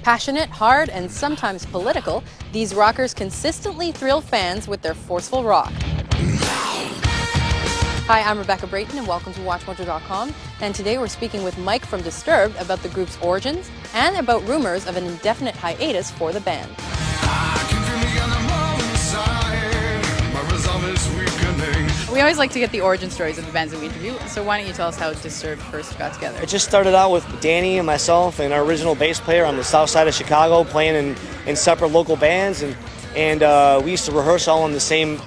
Passionate, hard, and sometimes political, these rockers consistently thrill fans with their forceful rock. Hi, I'm Rebecca Brayton and welcome to WatchMojo.com. And today we're speaking with Mike from Disturbed about the group's origins and about rumors of an indefinite hiatus for the band. We always like to get the origin stories of the bands that we interview, so why don't you tell us how Disturbed first got together? It just started out with Danny and myself and our original bass player on the south side of Chicago playing in separate local bands, and we used to rehearse all in the same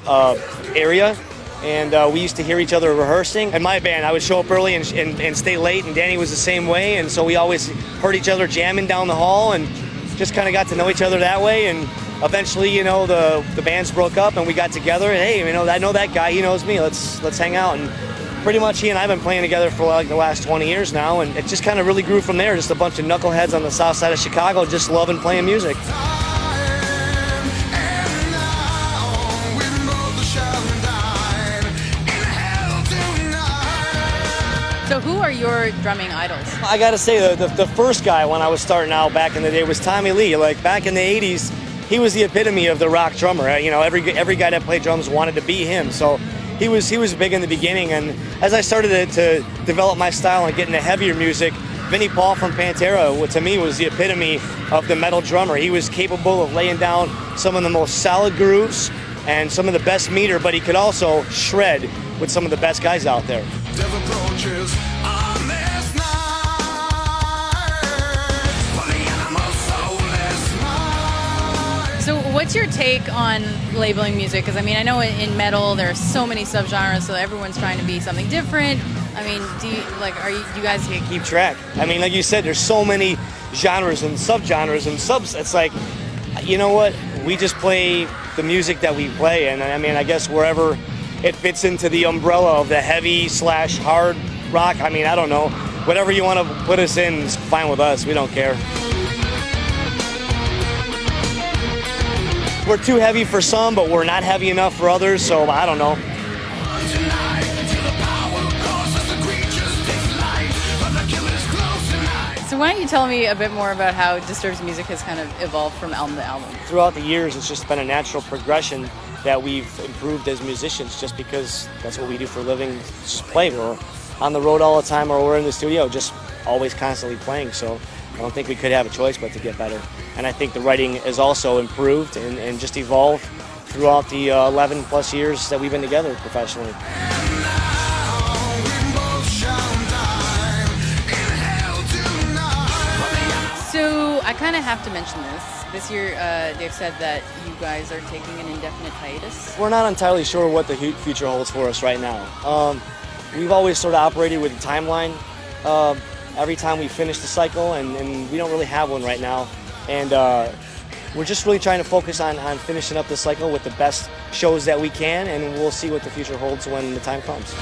area, and we used to hear each other rehearsing. In my band, I would show up early and stay late, and Danny was the same way, and so we always heard each other jamming down the hall and just kind of got to know each other that way. And eventually, you know, the bands broke up and we got together, and hey, you know, I know that guy, he knows me, let's hang out. And pretty much he and I have been playing together for like the last 20 years now, and it just kind of really grew from there. Just a bunch of knuckleheads on the south side of Chicago just loving playing music. So who are your drumming idols? I gotta say, the first guy when I was starting out back in the day was Tommy Lee. Like back in the 80s, he was the epitome of the rock drummer. You know, every guy that played drums wanted to be him. So he was big in the beginning. And as I started to develop my style and get into heavier music, Vinnie Paul from Pantera, to me, was the epitome of the metal drummer. He was capable of laying down some of the most solid grooves and some of the best meter, but he could also shred with some of the best guys out there. So what's your take on labeling music? Because I mean, I know in metal there are so many subgenres, so everyone's trying to be something different. I mean, do you guys keep track? I mean, like you said, there's so many genres and subgenres and subs. It's like, you know what? We just play the music that we play, and I mean, I guess wherever it fits into the umbrella of the heavy/hard rock. I mean, I don't know. Whatever you want to put us in is fine with us. We don't care. We're too heavy for some, but we're not heavy enough for others, so I don't know. So why don't you tell me a bit more about how Disturbed's music has kind of evolved from album to album? Throughout the years, it's just been a natural progression that we've improved as musicians, just because that's what we do for a living, just play. We're on the road all the time, or we're in the studio, just always constantly playing. So I don't think we could have a choice but to get better. And I think the writing has also improved and just evolved throughout the 11 plus years that we've been together professionally. So I kind of have to mention this. This year they've said that you guys are taking an indefinite hiatus. We're not entirely sure what the future holds for us right now. We've always sort of operated with a timeline. Every time we finish the cycle, and we don't really have one right now. And we're just really trying to focus on finishing up the cycle with the best shows that we can, and we'll see what the future holds when the time comes.